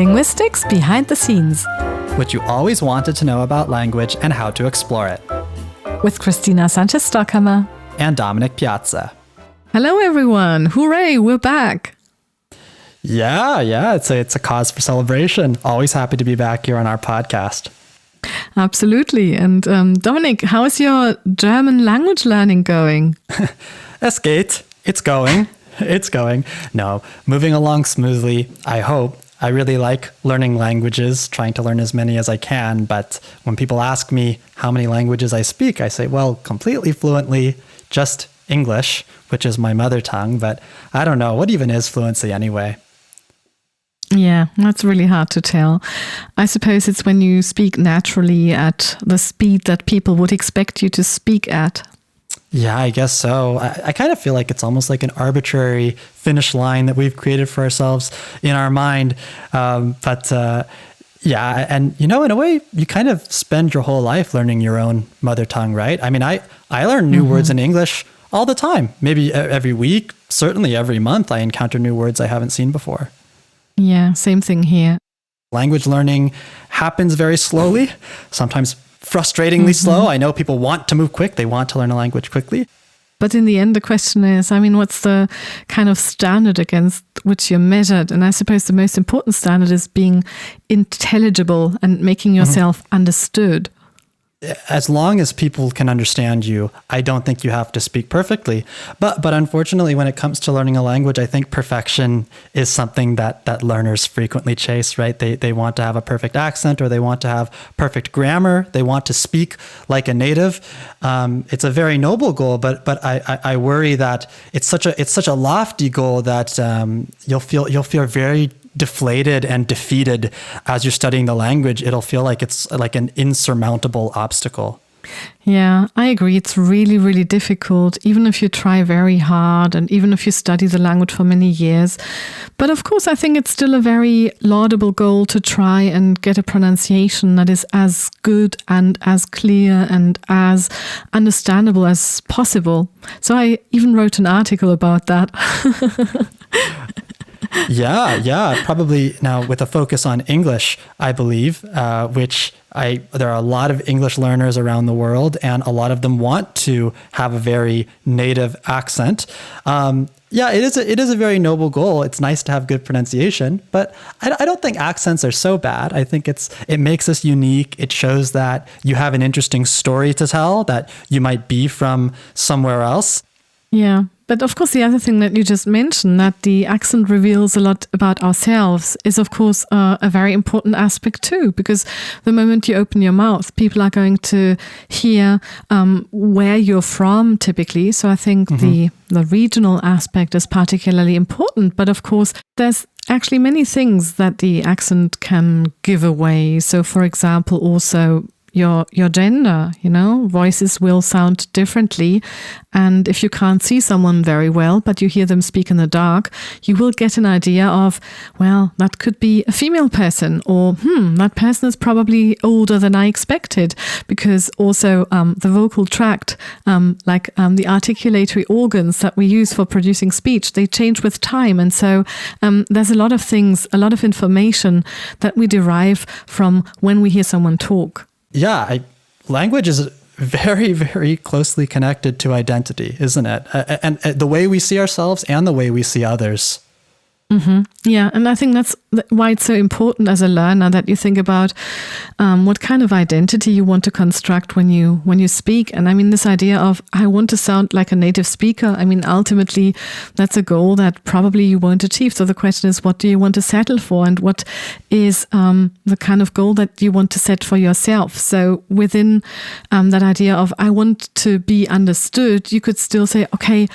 Linguistics Behind the Scenes. What you always wanted to know about language and how to explore it. With Christina Sanchez-Stockhammer. And Dominic Piazza. Hello everyone! Hooray, we're back! Yeah, it's a cause for celebration. Always happy to be back here on our podcast. Absolutely. And Dominic, how is your German language learning going? Es geht. It's going. It's going. No, moving along smoothly, I hope. I really like learning languages, trying to learn as many as I can. But when people ask me how many languages I speak, I say, well, completely fluently, just English, which is my mother tongue. But I don't know. What even is fluency anyway? Yeah, that's really hard to tell. I suppose it's when you speak naturally at the speed that people would expect you to speak at. Yeah, I guess so. I kind of feel like it's almost like an arbitrary finish line that we've created for ourselves in our mind. Yeah, and in a way, you kind of spend your whole life learning your own mother tongue, right? I mean, I learn new words in English all the time. Maybe every week, certainly every month, I encounter new words I haven't seen before. Yeah, same thing here. Language learning happens very slowly, sometimes frustratingly slow. I know people want to move quick. They want to learn a language quickly. But in the end, the question is, what's the kind of standard against which you're measured? And I suppose the most important standard is being intelligible and making yourself understood. As long as people can understand you, I don't think you have to speak perfectly. But unfortunately, when it comes to learning a language, I think perfection is something that learners frequently chase, right? They want to have a perfect accent, or they want to have perfect grammar. They want to speak like a native. It's a very noble goal, but I worry that it's such a lofty goal that you'll feel very deflated and defeated as you're studying the language. It'll feel like it's like an insurmountable obstacle. Yeah, I agree. It's really, really difficult, even if you try very hard and even if you study the language for many years. But of course, I think it's still a very laudable goal to try and get a pronunciation that is as good and as clear and as understandable as possible. So I even wrote an article about that. Yeah, probably now with a focus on English, I believe, there are a lot of English learners around the world, and a lot of them want to have a very native accent. It is a very noble goal. It's nice to have good pronunciation, but I don't think accents are so bad. I think it makes us unique. It shows that you have an interesting story to tell, that you might be from somewhere else. Yeah. But of course, the other thing that you just mentioned, that the accent reveals a lot about ourselves, is of course a very important aspect too, because the moment you open your mouth, people are going to hear where you're from typically. So I think the regional aspect is particularly important. But of course, there's actually many things that the accent can give away. So for example, also your gender, voices will sound differently. And if you can't see someone very well, but you hear them speak in the dark, you will get an idea of, well, that could be a female person, or that person is probably older than I expected, because also the vocal tract, the articulatory organs that we use for producing speech, they change with time. And so there's a lot of things, a lot of information that we derive from when we hear someone talk. Yeah, language is very, very closely connected to identity, isn't it? And the way we see ourselves and the way we see others. Yeah, and I think that's why it's so important as a learner that you think about what kind of identity you want to construct when you speak. And this idea of I want to sound like a native speaker, ultimately that's a goal that probably you won't achieve. So the question is, what do you want to settle for, and what is the kind of goal that you want to set for yourself? So within that idea of I want to be understood, you could still say, okay,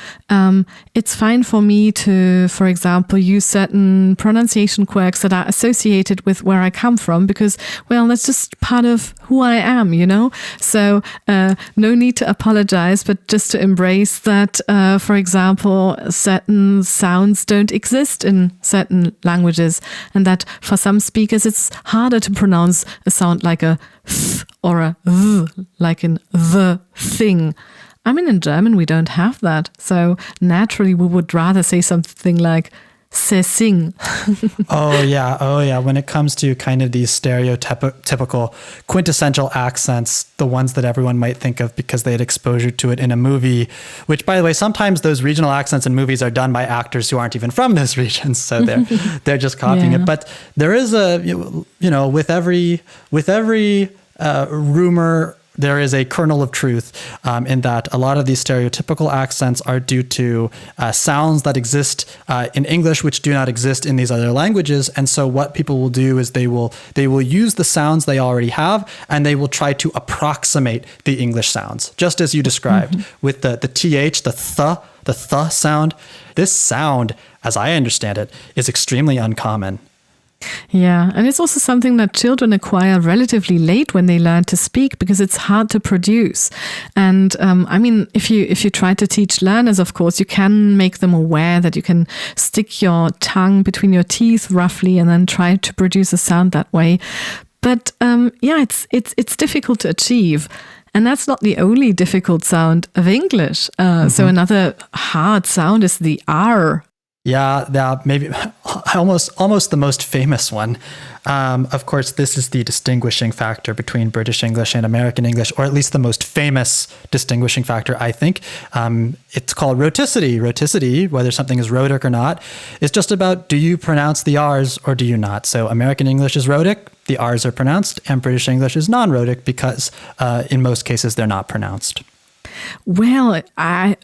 it's fine for me to, for example, use certain pronunciation quirks that are associated with where I come from, because, well, that's just part of who I am, So no need to apologize, but just to embrace that, for example, certain sounds don't exist in certain languages, and that for some speakers it's harder to pronounce a sound like a th or a v, like in the thing. In German we don't have that, so naturally we would rather say something like c'est sing. Oh yeah. When it comes to kind of these stereotypical quintessential accents, the ones that everyone might think of because they had exposure to it in a movie, which by the way, sometimes those regional accents in movies are done by actors who aren't even from those regions. So they're just copying it. But there is with every rumor, there is a kernel of truth in that a lot of these stereotypical accents are due to sounds that exist in English which do not exist in these other languages. And so what people will do is they will use the sounds they already have, and they will try to approximate the English sounds, just as you described with the th, the th sound. This sound, as I understand it, is extremely uncommon. Yeah, and it's also something that children acquire relatively late when they learn to speak, because it's hard to produce. And if you try to teach learners, of course, you can make them aware that you can stick your tongue between your teeth roughly and then try to produce a sound that way. But it's difficult to achieve. And that's not the only difficult sound of English. So another hard sound is the R. Yeah, maybe almost the most famous one. Of course, this is the distinguishing factor between British English and American English, or at least the most famous distinguishing factor, I think. It's called rhoticity. Rhoticity, whether something is rhotic or not, is just about, do you pronounce the R's or do you not? So American English is rhotic, the R's are pronounced, and British English is non-rhotic because in most cases they're not pronounced. Well,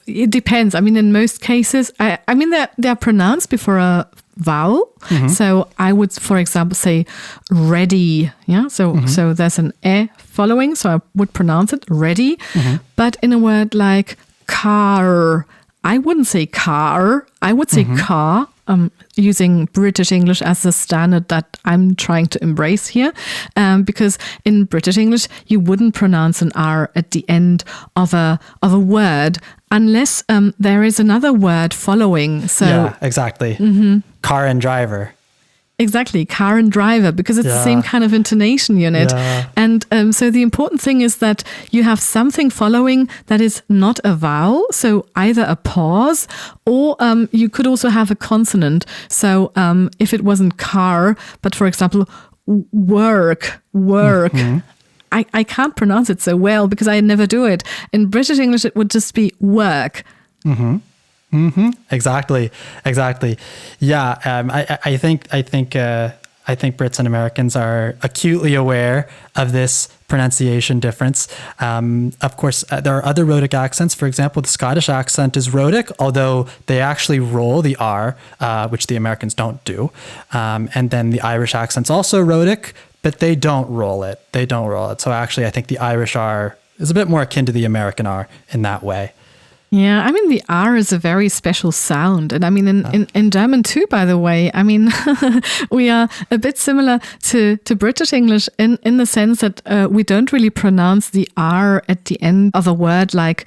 it depends. I mean, in most cases, they're pronounced before a vowel. So I would, for example, say ready. Yeah. So there's an e following. So I would pronounce it ready. But in a word like car, I wouldn't say car. I would say car. Using British English as the standard that I'm trying to embrace here. Because in British English, you wouldn't pronounce an R at the end of a word unless there is another word following. So yeah, exactly. Car and driver. Exactly, car and driver, because it's the same kind of intonation unit. Yeah. And so the important thing is that you have something following that is not a vowel, so either a pause, or you could also have a consonant. So if it wasn't car, but for example, work. I can't pronounce it so well because I never do it. In British English, it would just be work. Exactly. Yeah, I think Brits and Americans are acutely aware of this pronunciation difference. Of course, there are other rhotic accents. For example, the Scottish accent is rhotic, although they actually roll the R, which the Americans don't do. And then the Irish accent's also rhotic, but they don't roll it. So actually, I think the Irish R is a bit more akin to the American R in that way. Yeah, I mean, the R is a very special sound. And I mean, in German too, by the way, I mean, we are a bit similar to British English in the sense that we don't really pronounce the R at the end of a word like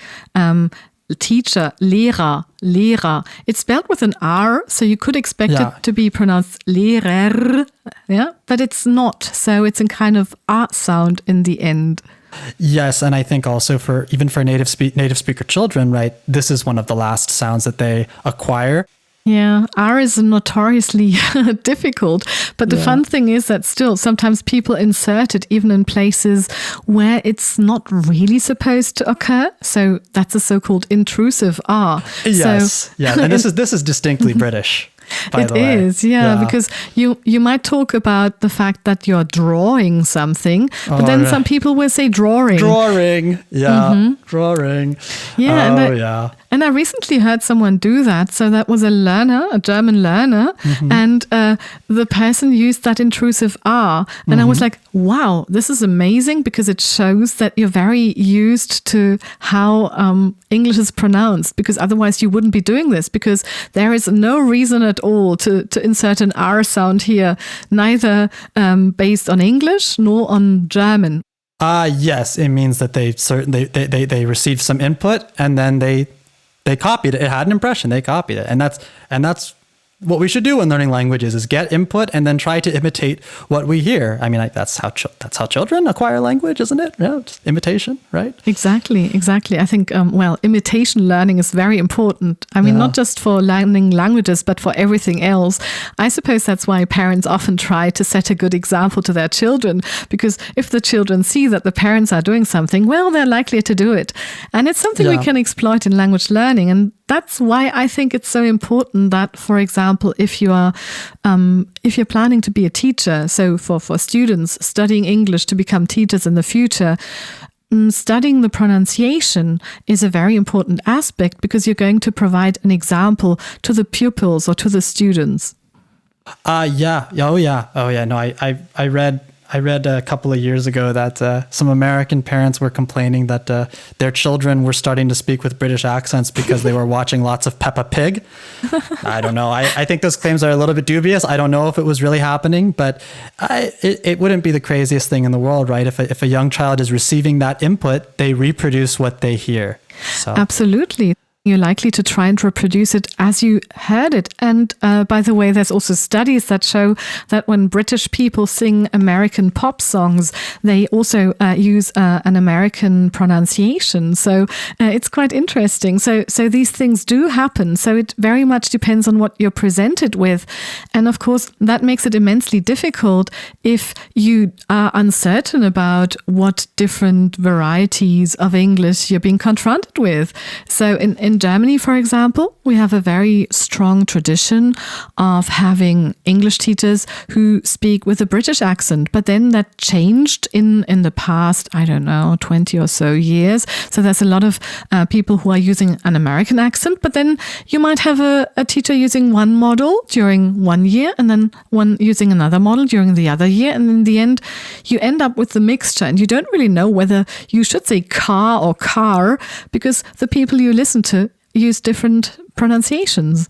teacher, Lehrer. It's spelled with an R, so you could expect it to be pronounced Lehrer, but it's not. So it's a kind of R sound in the end. Yes, and I think also for native speaker children, right, this is one of the last sounds that they acquire. Yeah, R is notoriously difficult, but the fun thing is that still sometimes people insert it even in places where it's not really supposed to occur. So that's a so-called intrusive R. Yes, and this is distinctly British. It is, because you might talk about the fact that you're drawing something, but then some people will say drawing. Drawing. Yeah, and I recently heard someone do that. So that was a German learner, and the person used that intrusive R. And I was like, wow, this is amazing, because it shows that you're very used to how English is pronounced, because otherwise you wouldn't be doing this, because there is no reason at all to insert an R sound here, neither based on English nor on German. Yes, it means that they received some input and then they copied it. It had an impression. They copied it, and that's what we should do when learning languages is get input and then try to imitate what we hear. I mean, that's how children acquire language, isn't it? Yeah, it's imitation, right? Exactly. I think, imitation learning is very important. I mean, not just for learning languages, but for everything else. I suppose that's why parents often try to set a good example to their children, because if the children see that the parents are doing something, well, they're likely to do it. And it's something we can exploit in language learning. And that's why I think it's so important that, for example, if you're planning to be a teacher, so for students studying English to become teachers in the future, studying the pronunciation is a very important aspect, because you're going to provide an example to the pupils or to the students. No, I read a couple of years ago that some American parents were complaining that their children were starting to speak with British accents because they were watching lots of Peppa Pig. I don't know. I think those claims are a little bit dubious. I don't know if it was really happening, but it wouldn't be the craziest thing in the world, right? If a young child is receiving that input, they reproduce what they hear. So. Absolutely. You're likely to try and reproduce it as you heard it. And by the way, there's also studies that show that when British people sing American pop songs, they also use an American pronunciation. So it's quite interesting. So these things do happen. So it very much depends on what you're presented with. And of course, that makes it immensely difficult if you are uncertain about what different varieties of English you're being confronted with. So in Germany, for example, we have a very strong tradition of having English teachers who speak with a British accent. But then that changed in the past, 20 or so years. So there's a lot of people who are using an American accent. But then you might have a teacher using one model during 1 year and then one using another model during the other year. And in the end, you end up with the mixture. And you don't really know whether you should say car or car, because the people you listen to use different pronunciations.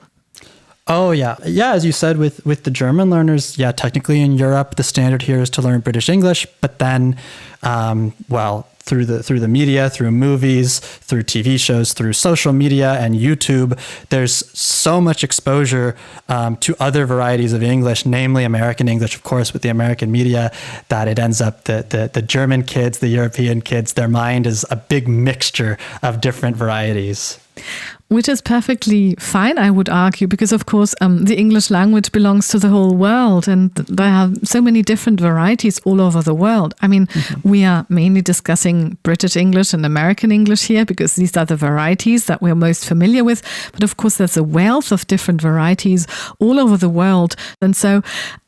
Oh, yeah. Yeah, as you said, with the German learners, technically in Europe, the standard here is to learn British English. But then, through the media, through movies, through TV shows, through social media and YouTube, there's so much exposure to other varieties of English, namely American English, of course, with the American media, that it ends up the German kids, the European kids, their mind is a big mixture of different varieties. Which is perfectly fine, I would argue, because of course the English language belongs to the whole world, and there are so many different varieties all over the world. I mean, we are mainly discussing British English and American English here because these are the varieties that we're most familiar with. But of course, there's a wealth of different varieties all over the world. And so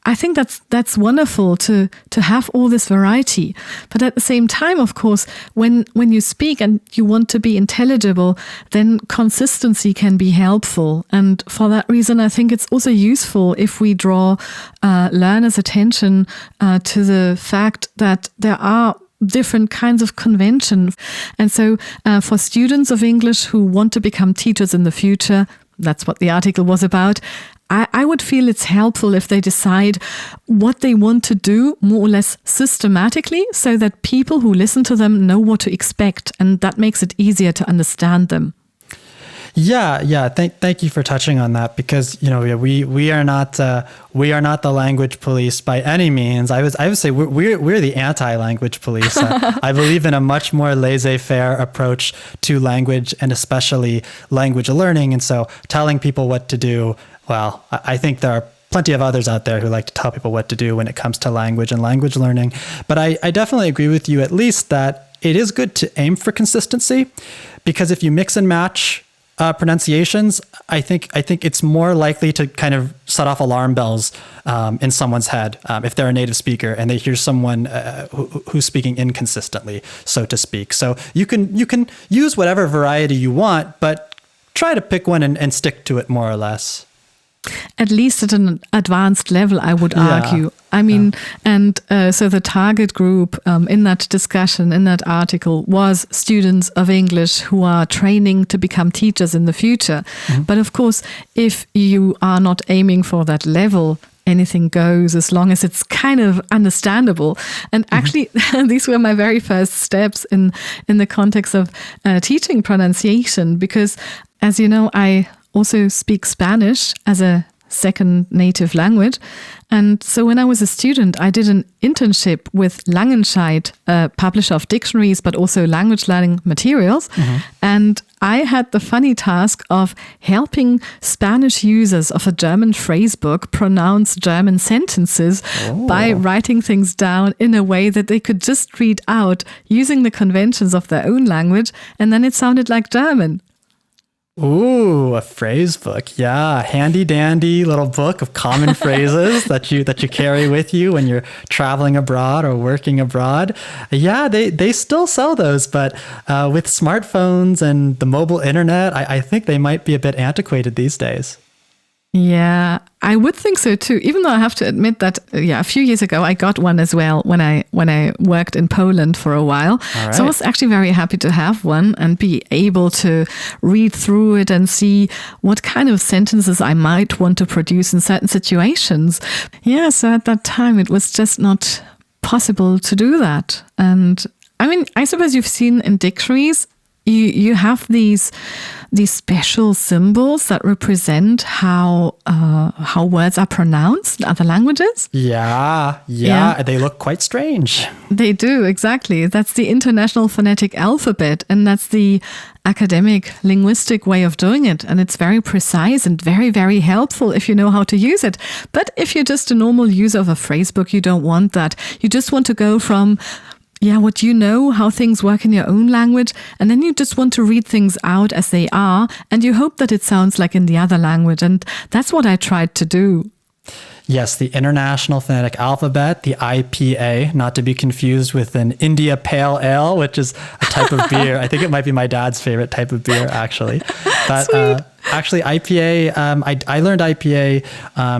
I think that's wonderful to have all this variety. But at the same time, of course, when you speak and you want to be intelligible, then consistency can be helpful. And for that reason, I think it's also useful if we draw learners' attention to the fact that there are different kinds of convention. And so for students of English who want to become teachers in the future, that's what the article was about, I would feel it's helpful if they decide what they want to do more or less systematically, so that people who listen to them know what to expect, and that makes it easier to understand them. Yeah. Thank you for touching on that, because we are not the language police by any means. I would say we're the anti-language police. I believe in a much more laissez-faire approach to language, and especially language learning. And so telling people what to do, well, I think there are plenty of others out there who like to tell people what to do when it comes to language and language learning. But I definitely agree with you, at least, that it is good to aim for consistency, because if you mix and match pronunciations, I think it's more likely to kind of set off alarm bells in someone's head if they're a native speaker and they hear someone who's speaking inconsistently, so to speak. So you can use whatever variety you want, but try to pick one and stick to it more or less. At least at an advanced level, I would argue. I mean, so the target group in that discussion, in that article, was students of English who are training to become teachers in the future. Mm-hmm. But of course, if you are not aiming for that level, anything goes, as long as it's kind of understandable. And actually, these were my very first steps in the context of teaching pronunciation, because, as you know, I also speak Spanish as a second native language. And so when I was a student, I did an internship with Langenscheidt, a publisher of dictionaries, but also language learning materials. And I had the funny task of helping Spanish users of a German phrase book pronounce German sentences by writing things down in a way that they could just read out using the conventions of their own language. And then it sounded like German. Ooh, a phrase book. Yeah, handy dandy little book of common phrases that you carry with you when you're traveling abroad or working abroad. Yeah, they still sell those, but with smartphones and the mobile internet, I think they might be a bit antiquated these days. Yeah, I would think so too. Even though I have to admit that, a few years ago I got one as well when I worked in Poland for a while. Right. So I was actually very happy to have one and be able to read through it and see what kind of sentences I might want to produce in certain situations. Yeah, so at that time it was just not possible to do that. And I mean, I suppose you've seen in dictionaries, you have these special symbols that represent how words are pronounced in other languages. Yeah, they look quite strange. They do, exactly. That's the International Phonetic Alphabet, and that's the academic linguistic way of doing it. And it's very precise and very, very helpful if you know how to use it. But if you're just a normal user of a phrasebook, you don't want that. You just want to go from what you know, how things work in your own language, and then you just want to read things out as they are, and you hope that it sounds like in the other language, and that's what I tried to do. Yes, the International Phonetic Alphabet, the IPA, not to be confused with an India Pale Ale, which is a type of beer. I think it might be my dad's favorite type of beer, actually. But actually, IPA, I learned IPA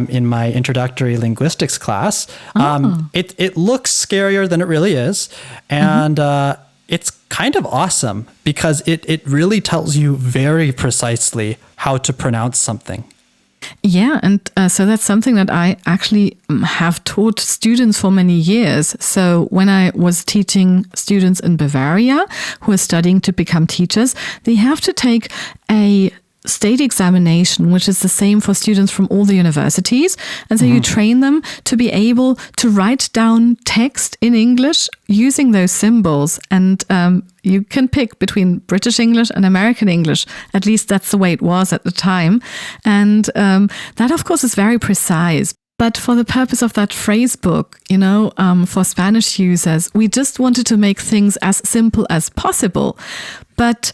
in my introductory linguistics class. It looks scarier than it really is. And it's kind of awesome because it really tells you very precisely how to pronounce something. Yeah, and so that's something that I actually have taught students for many years. So when I was teaching students in Bavaria who are studying to become teachers, they have to take a state examination, which is the same for students from all the universities. And so you train them to be able to write down text in English using those symbols. And you can pick between British English and American English. At least that's the way it was at the time. And that, of course, is very precise. But for the purpose of that phrase book, for Spanish users, we just wanted to make things as simple as possible. But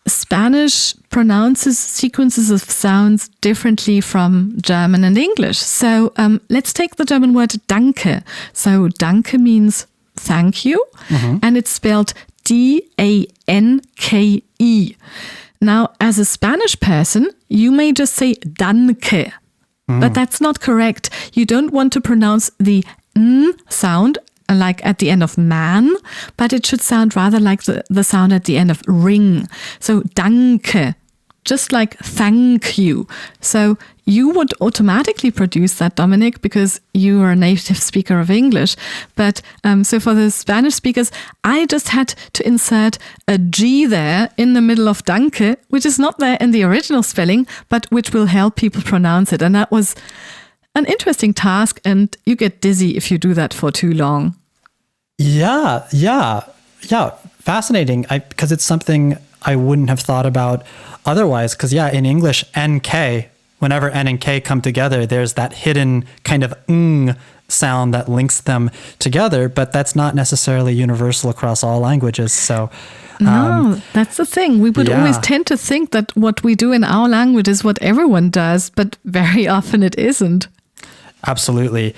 Spanish pronounces sequences of sounds differently from German and English. So let's take the German word danke. So danke means thank you, and it's spelled D-A-N-K-E. Now, as a Spanish person, you may just say danke, but that's not correct. You don't want to pronounce the N sound like at the end of man, but it should sound rather like the sound at the end of ring. So danke, just like thank you. So you would automatically produce that, Dominic, because you are a native speaker of English. But so for the Spanish speakers, I just had to insert a G there in the middle of danke, which is not there in the original spelling, but which will help people pronounce it. And that was an interesting task, and you get dizzy if you do that for too long. Yeah. Fascinating. Because it's something I wouldn't have thought about otherwise. Because in English, NK, whenever N and K come together, there's that hidden kind of ng sound that links them together, but that's not necessarily universal across all languages. So no, that's the thing. We would always tend to think that what we do in our language is what everyone does, but very often it isn't. Absolutely.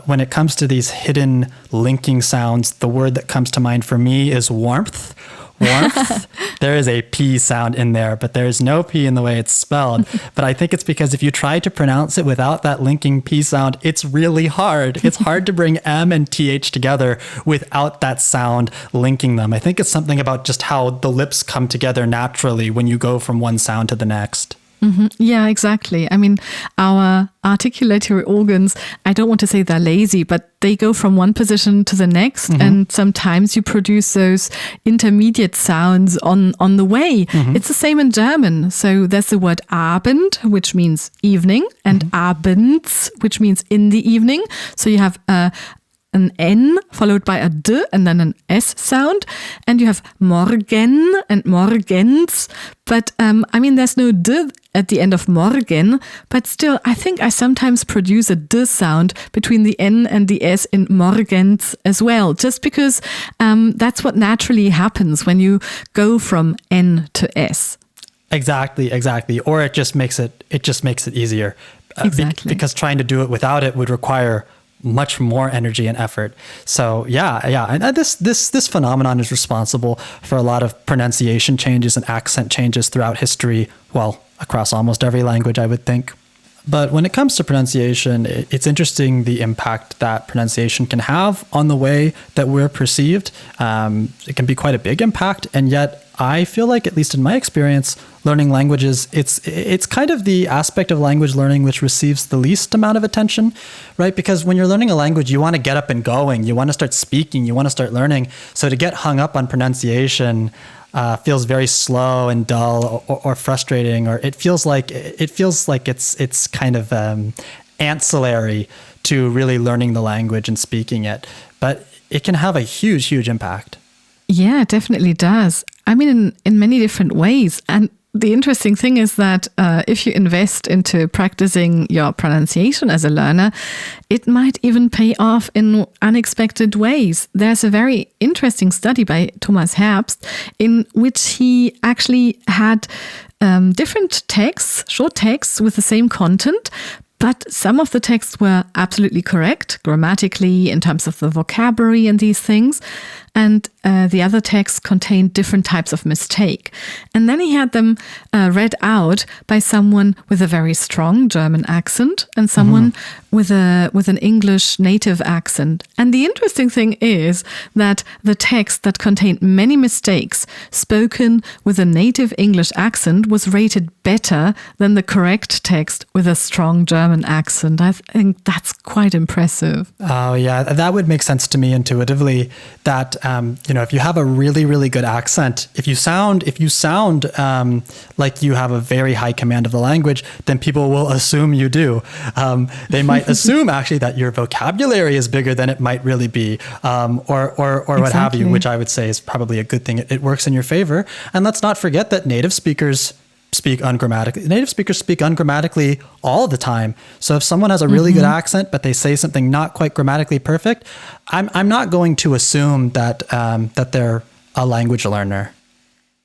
When it comes to these hidden linking sounds, the word that comes to mind for me is warmth. Warmth. There is a P sound in there, but there is no P in the way it's spelled. But I think it's because if you try to pronounce it without that linking P sound, it's really hard. It's hard to bring M and TH together without that sound linking them. I think it's something about just how the lips come together naturally when you go from one sound to the next. Yeah, exactly. I mean, our articulatory organs, I don't want to say they're lazy, but they go from one position to the next. And sometimes you produce those intermediate sounds on the way. It's the same in German. So there's the word Abend, which means evening, and Abends, which means in the evening. So you have an N followed by a D and then an S sound. And you have Morgen and Morgens. But I mean, there's no D at the end of Morgen. But still, I think I sometimes produce a D sound between the N and the S in Morgens as well. Just because that's what naturally happens when you go from N to S. Exactly. Or it just makes it easier. Exactly. Because trying to do it without it would require much more energy and effort. So yeah. And this phenomenon is responsible for a lot of pronunciation changes and accent changes throughout history. Well, across almost every language, I would think. But when it comes to pronunciation, it's interesting the impact that pronunciation can have on the way that we're perceived. It can be quite a big impact, and yet I feel like, at least in my experience, learning languages, it's kind of the aspect of language learning which receives the least amount of attention, right? Because when you're learning a language, you want to get up and going, you want to start speaking, you want to start learning. So to get hung up on pronunciation feels very slow and dull or frustrating, or it feels like it's kind of ancillary to really learning the language and speaking it. But it can have a huge impact. Yeah, it definitely does. I mean, in many different ways. And the interesting thing is that if you invest into practicing your pronunciation as a learner, it might even pay off in unexpected ways. There's a very interesting study by Thomas Herbst in which he actually had different texts, short texts with the same content, but some of the texts were absolutely correct grammatically in terms of the vocabulary and these things. And the other texts contained different types of mistake. And then he had them read out by someone with a very strong German accent and someone with an English native accent. And the interesting thing is that the text that contained many mistakes spoken with a native English accent was rated better than the correct text with a strong German accent. I think that's quite impressive. Oh yeah, that would make sense to me intuitively, that if you have a really good accent, if you sound like you have a very high command of the language, then people will assume you do. They might assume actually that your vocabulary is bigger than it might really be, or what have you, which I would say is probably a good thing. It works in your favor. And let's not forget that native speakers speak ungrammatically. Native speakers speak ungrammatically all the time. So if someone has a really good accent, but they say something not quite grammatically perfect, I'm not going to assume that they're a language learner.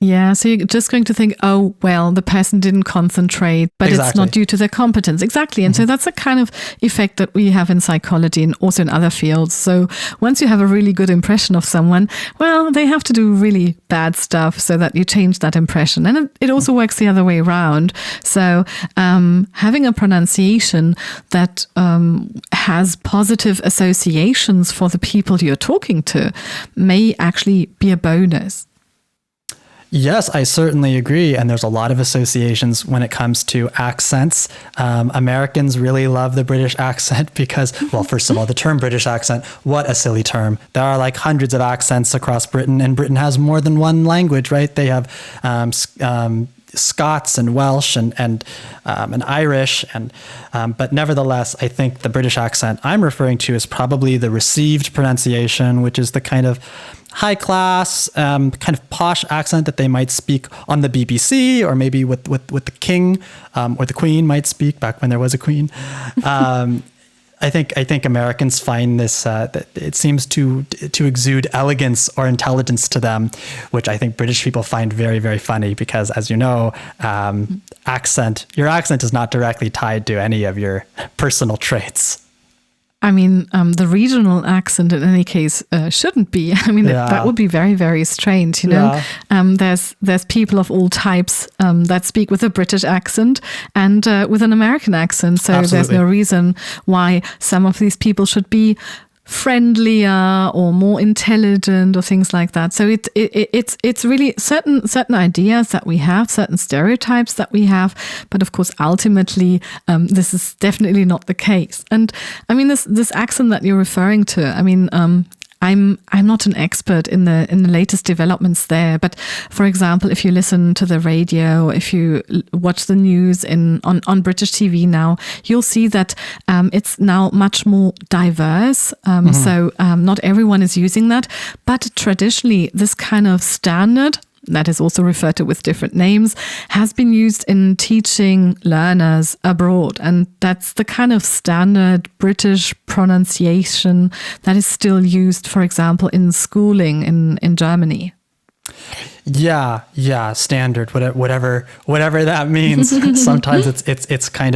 Yeah, so you're just going to think, oh, well, the person didn't concentrate, but it's not due to their competence. Exactly. And so that's a kind of effect that we have in psychology and also in other fields. So once you have a really good impression of someone, well, they have to do really bad stuff so that you change that impression. And it also works the other way around. So having a pronunciation that has positive associations for the people you're talking to may actually be a bonus. Yes, I certainly agree. And there's a lot of associations when it comes to accents. Americans really love the British accent because, well, first of all, the term British accent, what a silly term. There are like hundreds of accents across Britain, and Britain has more than one language, right? They have Scots and Welsh and Irish, but nevertheless, I think the British accent I'm referring to is probably the received pronunciation, which is the kind of high class, kind of posh accent that they might speak on the BBC, or maybe with the king or the queen might speak back when there was a queen. I think Americans find this that it seems to exude elegance or intelligence to them, which I think British people find very, very funny because, as you know, your accent is not directly tied to any of your personal traits. I mean, the regional accent in any case shouldn't be. I mean, that would be very, very strange, you know. Yeah. There's people of all types that speak with a British accent and with an American accent. So Absolutely. There's no reason why some of these people should be friendlier or more intelligent or things like that. So it's really certain ideas that we have, certain stereotypes that we have, but of course ultimately this is definitely not the case. And I mean this accent that you're referring to, I mean I'm not an expert in the latest developments there, but for example, if you listen to the radio, if you watch the news on British TV now, you'll see that it's now much more diverse. So not everyone is using that, but traditionally this kind of standard, that is also referred to with different names, has been used in teaching learners abroad. And that's the kind of standard British pronunciation that is still used, for example, in schooling in Germany. Yeah, standard, whatever that means. Sometimes it's kind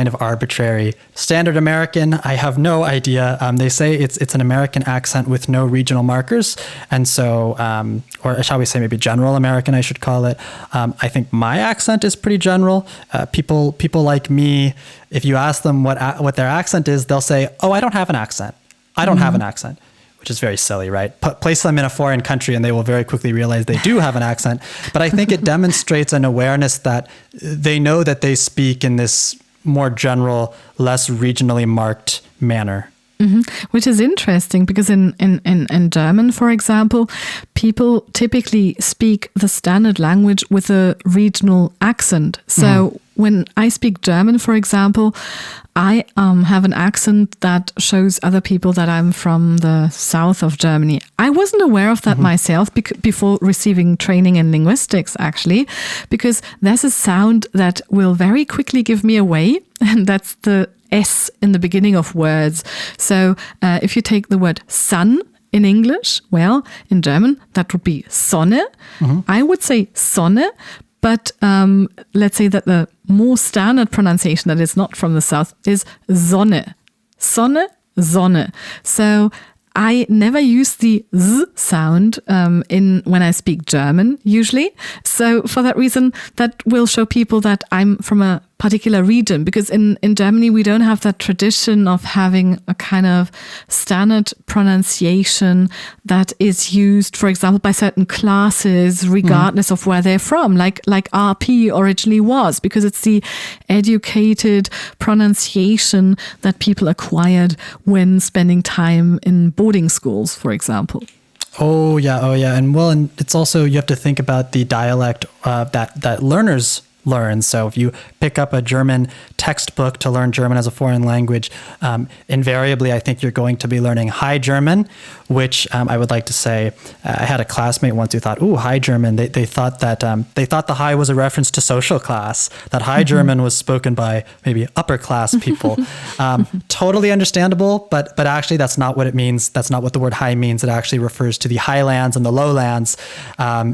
of arbitrary. Standard American, I have no idea. They say it's an American accent with no regional markers, and so, or shall we say maybe general American, I should call it. I think my accent is pretty general. People like me, if you ask them what their accent is, they'll say, "Oh, I don't have an accent. I don't have an accent." Which is very silly, right? Place them in a foreign country and they will very quickly realize they do have an accent. But I think it demonstrates an awareness that they know that they speak in this more general, less regionally marked manner. Which is interesting because in German, for example, people typically speak the standard language with a regional accent. So when I speak German, for example, I have an accent that shows other people that I'm from the south of Germany. I wasn't aware of that myself before receiving training in linguistics, actually, because there's a sound that will very quickly give me away, and that's the S in the beginning of words. So if you take the word sun in English, well, in German, that would be Sonne. I would say Sonne, but let's say that the more standard pronunciation that is not from the south is Sonne. Sonne, Sonne. So I never use the Z sound when I speak German, usually. So for that reason, that will show people that I'm from a particular region, because in Germany, we don't have that tradition of having a kind of standard pronunciation that is used, for example, by certain classes, regardless of where they're from, like RP originally was, because it's the educated pronunciation that people acquired when spending time in boarding schools, for example. Oh yeah. And it's also, you have to think about the dialect that learners learn. So if you pick up a German textbook to learn German as a foreign language, invariably, I think you're going to be learning High German, which I would like to say, I had a classmate once who thought, "Ooh, High German." They thought that the high was a reference to social class. That High German was spoken by maybe upper class people. Totally understandable, but actually that's not what it means. That's not what the word high means. It actually refers to the highlands and the lowlands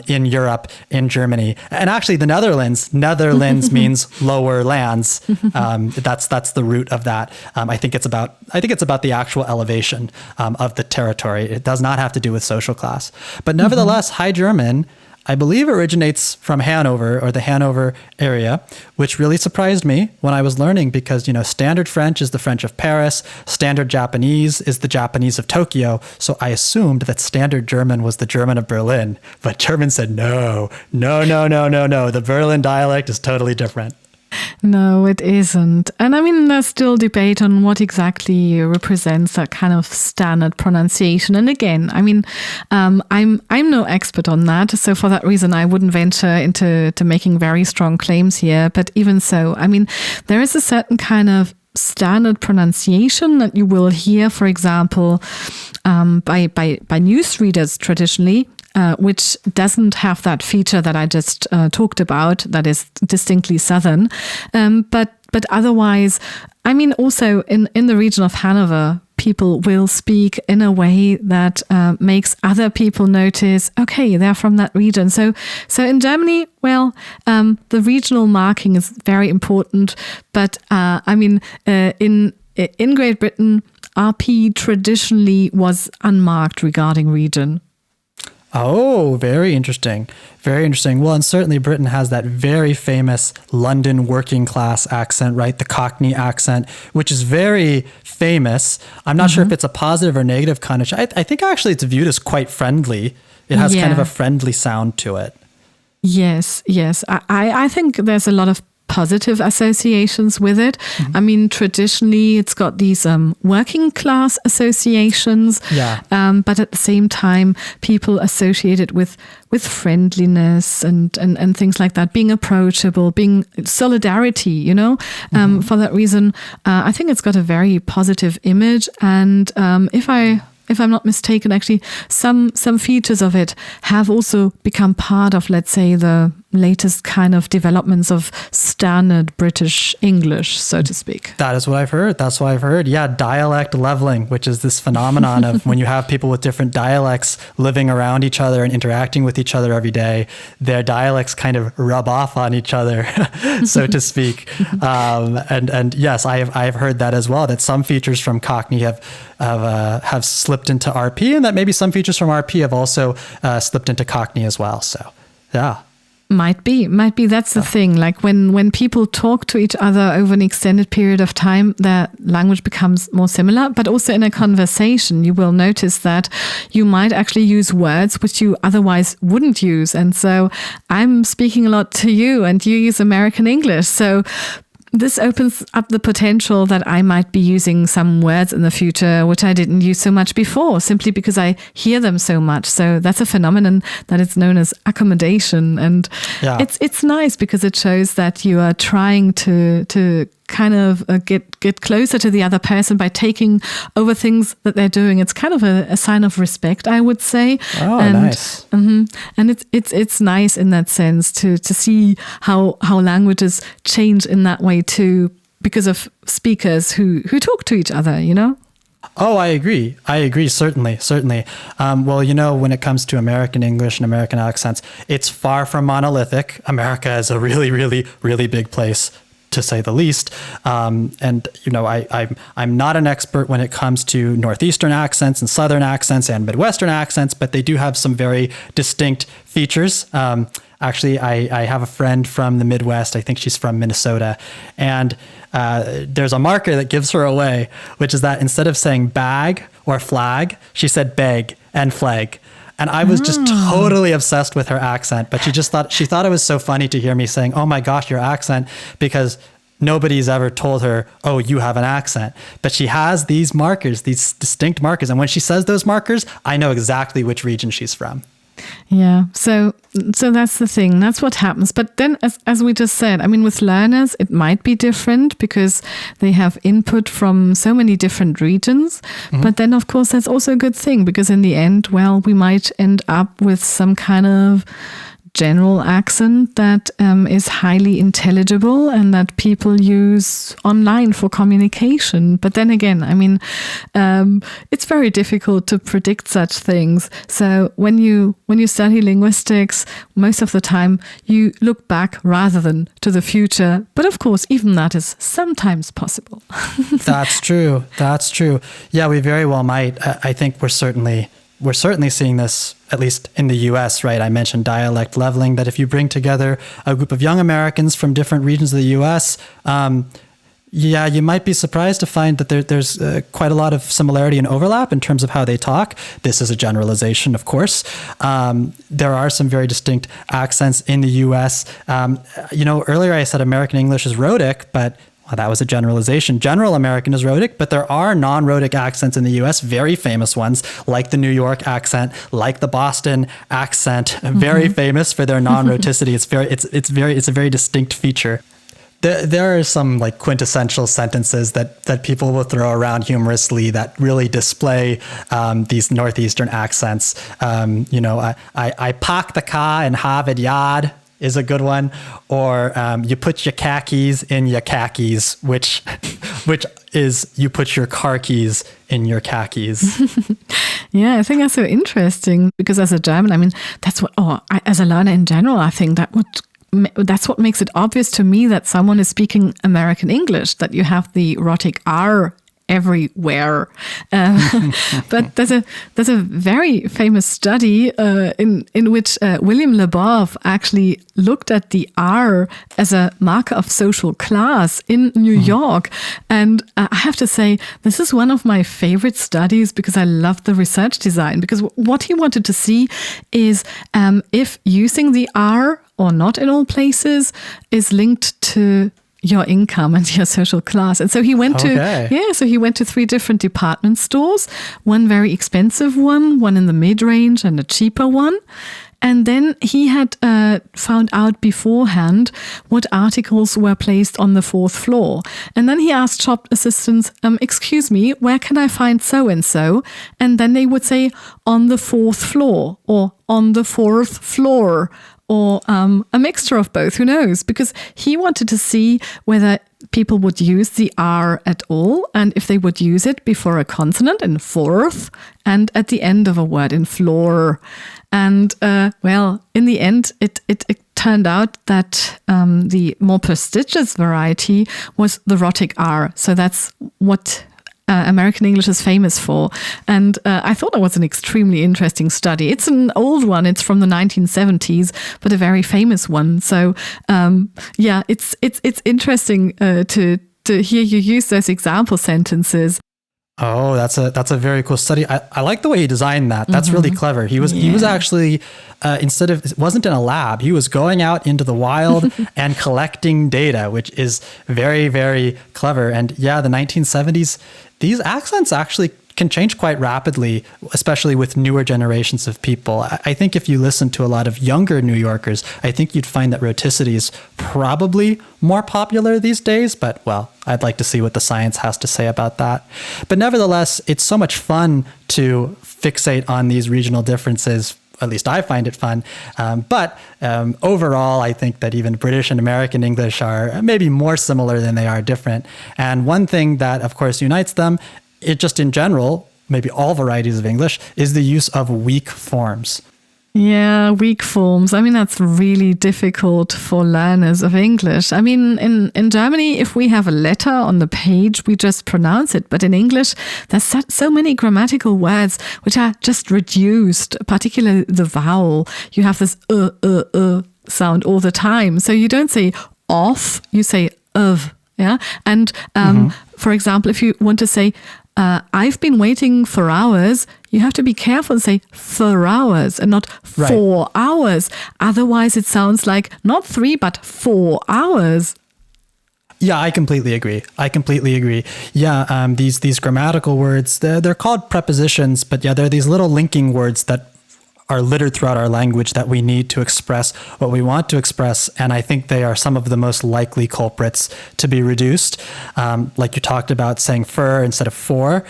in Europe, in Germany, and actually the Netherlands. Netherlands means lower lands. That's the root of that. I think it's about the actual elevation of the territory. It does not have to do with social class. But nevertheless, High German, I believe, originates from Hanover, or the Hanover area, which really surprised me when I was learning, because, standard French is the French of Paris, standard Japanese is the Japanese of Tokyo. So I assumed that standard German was the German of Berlin. But German said, no. The Berlin dialect is totally different. No, it isn't. And I mean, there's still debate on what exactly represents that kind of standard pronunciation. And again, I mean, I'm no expert on that. So for that reason, I wouldn't venture into making very strong claims here. But even so, I mean, there is a certain kind of standard pronunciation that you will hear, for example, by newsreaders traditionally, which doesn't have that feature that I just talked about, that is distinctly Southern. But otherwise, I mean, also in the region of Hanover, people will speak in a way that makes other people notice, okay, they're from that region. So in Germany, well, the regional marking is very important. But I mean, in Great Britain, RP traditionally was unmarked regarding region. Oh, very interesting. Very interesting. Well, and certainly Britain has that very famous London working class accent, right? The Cockney accent, which is very famous. I'm not sure if it's a positive or negative connotation. I think actually it's viewed as quite friendly. It has kind of a friendly sound to it. Yes. I think there's a lot of positive associations with it. I mean, traditionally, it's got these working class associations, but at the same time, people associate it with friendliness and things like that, being approachable, being solidarity, you know. For that reason, I think it's got a very positive image. And if I'm not mistaken, actually, some features of it have also become part of, let's say, the latest kind of developments of standard British English, so to speak. That is what I've heard. That's what I've heard. Yeah, dialect leveling, which is this phenomenon of when you have people with different dialects living around each other and interacting with each other every day, their dialects kind of rub off on each other, so to speak. And yes, I've heard that as well, that some features from Cockney have slipped into RP, and that maybe some features from RP have also slipped into Cockney as well. So, yeah. Might be. That's the thing. Like when people talk to each other over an extended period of time, their language becomes more similar. But also in a conversation, you will notice that you might actually use words which you otherwise wouldn't use. And so I'm speaking a lot to you and you use American English. So this opens up the potential that I might be using some words in the future which I didn't use so much before, simply because I hear them so much. So that's a phenomenon that is known as accommodation. And it's nice because it shows that you are trying to kind of get closer to the other person by taking over things that they're doing. It's kind of a sign of respect, I would say. Oh, nice. And it's nice in that sense to see how languages change in that way too, because of speakers who talk to each other, you know? Oh, I agree. Certainly. Well, you know, when it comes to American English and American accents, it's far from monolithic. America is a really, really, really big place, to say the least. And, you know, I'm not an expert when it comes to Northeastern accents and Southern accents and Midwestern accents, but they do have some very distinct features. Actually, I have a friend from the Midwest. I think she's from Minnesota. And there's a marker that gives her away, which is that instead of saying bag or flag, she said beg and flag. And I was just totally obsessed with her accent, but she thought it was so funny to hear me saying, "Oh my gosh, your accent," because nobody's ever told her, "Oh, you have an accent." But she has these markers, these distinct markers. And when she says those markers, I know exactly which region she's from. Yeah. So that's the thing. That's what happens. But then, as we just said, I mean, with learners, it might be different because they have input from so many different regions. But then, of course, that's also a good thing because in the end, well, we might end up with some kind of general accent that is highly intelligible and that people use online for communication. But then again, I mean, it's very difficult to predict such things. So when you study linguistics, most of the time you look back rather than to the future. But of course, even that is sometimes possible. That's true. Yeah, we very well might. I think we're certainly seeing this, at least in the US, right? I mentioned dialect leveling, that if you bring together a group of young Americans from different regions of the US, you might be surprised to find that there's quite a lot of similarity and overlap in terms of how they talk. This is a generalization, of course. There are some very distinct accents in the US. You know, earlier I said American English is rhotic, but well, that was a generalization. General American is rhotic, but there are non-rhotic accents in the US, very famous ones, like the New York accent, like the Boston accent, very famous for their non-rhoticity. It's a very distinct feature. There are some like quintessential sentences that people will throw around humorously that really display these Northeastern accents. You know, I park the car in Harvard Yard is a good one, or you put your khakis in your khakis, which is you put your car keys in your khakis. Yeah, I think that's so interesting because as a German, I mean, as a learner in general, I think that's what makes it obvious to me that someone is speaking American English, that you have the rhotic R everywhere. But there's a very famous study in which William Labov actually looked at the R as a marker of social class in New York. And I have to say, this is one of my favorite studies because I love the research design. Because what he wanted to see is if using the R or not in all places is linked to your income and your social class. And so he went to 3 different department stores, one very expensive one in the mid-range and a cheaper one. And then he had found out beforehand what articles were placed on the 4th floor. And then he asked shop assistants, excuse me, where can I find so-and-so? And then they would say, on the 4th floor or on the 4th floor or a mixture of both, who knows? Because he wanted to see whether people would use the R at all, and if they would use it before a consonant in fourth and at the end of a word in floor. And in the end, it turned out that the more prestigious variety was the rhotic R. So that's what American English is famous for. And I thought that was an extremely interesting study. It's an old one. It's from the 1970s, but a very famous one. So it's interesting to hear you use those example sentences. Oh, that's a very cool study. I like the way he designed that. That's really clever. He was actually it wasn't in a lab. He was going out into the wild and collecting data, which is very, very clever. And yeah, the 1970s, these accents actually can change quite rapidly, especially with newer generations of people. I think if you listen to a lot of younger New Yorkers, I think you'd find that rhoticity is probably more popular these days, but well, I'd like to see what the science has to say about that. But nevertheless, it's so much fun to fixate on these regional differences. At least I find it fun. But overall, I think that even British and American English are maybe more similar than they are different. And one thing that, of course, unites them, it just in general, maybe all varieties of English, is the use of weak forms. Yeah, weak forms. I mean, that's really difficult for learners of English. I mean, in Germany, if we have a letter on the page, we just pronounce it. But in English, there's so many grammatical words which are just reduced, particularly the vowel. You have this sound all the time. So you don't say off, you say of. Yeah. And for example, if you want to say, I've been waiting for hours, you have to be careful and say for hours and not 4 hours. Otherwise, it sounds like not 3, but 4 hours. Yeah, I completely agree. Yeah, these grammatical words, they're called prepositions, but yeah, they're these little linking words that are littered throughout our language that we need to express what we want to express. And I think they are some of the most likely culprits to be reduced. Like you talked about saying for instead of for.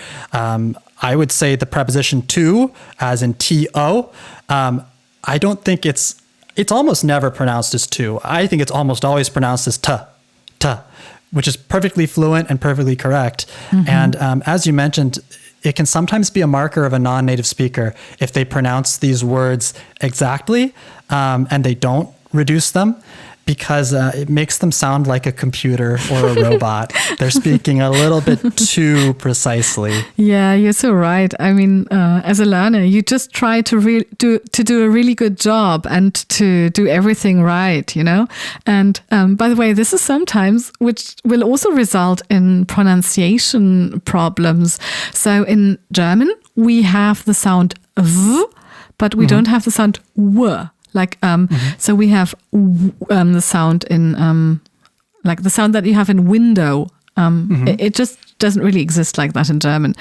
I would say the preposition to, as in to. I don't think it's almost never pronounced as to. I think it's almost always pronounced as to, which is perfectly fluent and perfectly correct. And as you mentioned, it can sometimes be a marker of a non-native speaker if they pronounce these words exactly and they don't reduce them, because it makes them sound like a computer or a robot. They're speaking a little bit too precisely. Yeah, you're so right. I mean, as a learner, you just try to do a really good job and to do everything right, you know? And by the way, this is sometimes which will also result in pronunciation problems. So in German, we have the sound v, but we don't have the sound w. Like, so we have the sound in, like the sound that you have in window. It just doesn't really exist like that in German.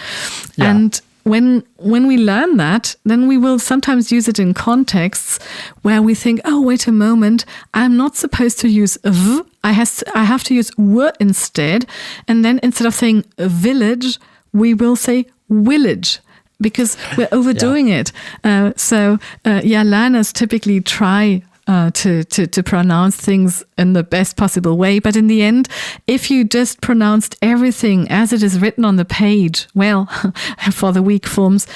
Yeah. And when we learn that, then we will sometimes use it in contexts where we think, oh, wait a moment, I'm not supposed to use v. I have to use w instead. And then instead of saying village, we will say willage, because we're overdoing it. Learners typically try to pronounce things in the best possible way. But in the end, if you just pronounced everything as it is written on the page, well, for the weak forms,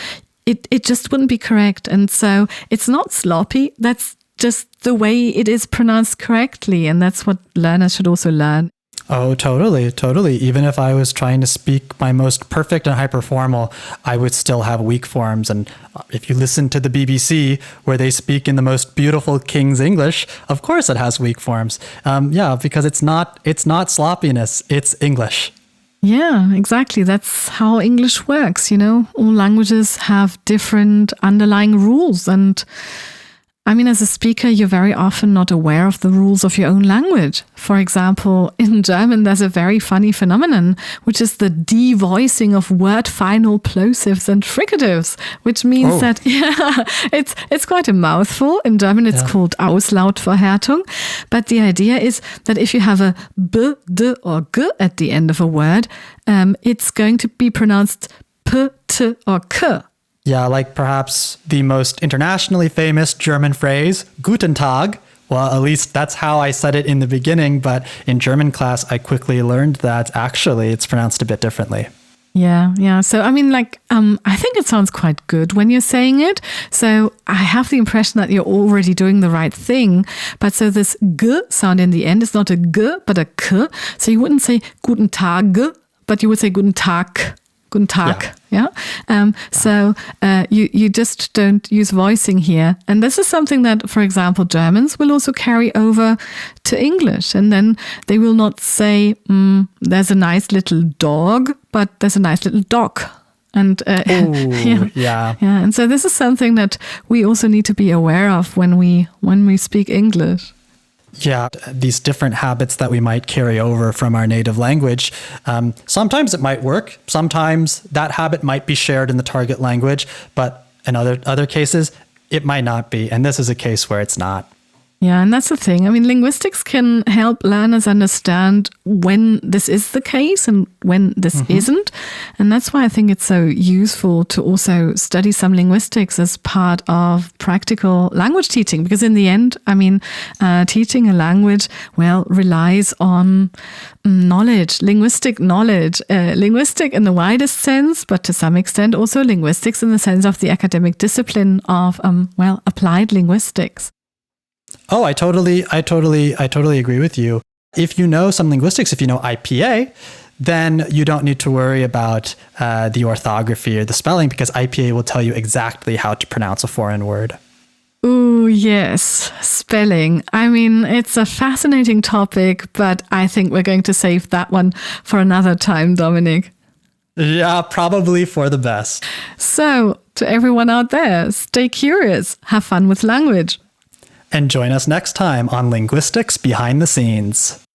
it just wouldn't be correct. And so it's not sloppy. That's just the way it is pronounced correctly. And that's what learners should also learn. Oh, totally, totally. Even if I was trying to speak my most perfect and hyperformal, I would still have weak forms. And if you listen to the BBC, where they speak in the most beautiful King's English, of course it has weak forms. Yeah, because it's not sloppiness, it's English. Yeah, exactly. That's how English works, All languages have different underlying rules. And I mean, as a speaker, you're very often not aware of the rules of your own language. For example, in German, there's a very funny phenomenon, which is the devoicing of word final plosives and fricatives, which means that, it's quite a mouthful. In German, it's called Auslautverhärtung. But the idea is that if you have a b, d, or g at the end of a word, it's going to be pronounced p, t, or k. Yeah, like perhaps the most internationally famous German phrase, Guten Tag. Well, at least that's how I said it in the beginning, but in German class, I quickly learned that actually it's pronounced a bit differently. Yeah. So, I mean, I think it sounds quite good when you're saying it. So I have the impression that you're already doing the right thing. But so this g sound in the end is not a g, but a k. So you wouldn't say Guten Tag, but you would say Guten Tag. Guten Tag. Yeah. So you just don't use voicing here. And this is something that, for example, Germans will also carry over to English. And then they will not say, there's a nice little dog, but there's a nice little dog. And yeah. And so this is something that we also need to be aware of when we speak English. Yeah, these different habits that we might carry over from our native language. Sometimes it might work. Sometimes that habit might be shared in the target language, but in other cases, it might not be. And this is a case where it's not. Yeah, and that's the thing. I mean, linguistics can help learners understand when this is the case and when this isn't. And that's why I think it's so useful to also study some linguistics as part of practical language teaching. Because in the end, I mean, teaching a language, relies on knowledge, linguistic knowledge, linguistic in the widest sense, but to some extent also linguistics in the sense of the academic discipline of, applied linguistics. Oh, I totally agree with you. If you know some linguistics, if you know IPA, then you don't need to worry about the orthography or the spelling, because IPA will tell you exactly how to pronounce a foreign word. Ooh, yes, spelling. I mean, it's a fascinating topic, but I think we're going to save that one for another time, Dominic. Yeah, probably for the best. So, to everyone out there, stay curious, have fun with language. And join us next time on Linguistics Behind the Scenes.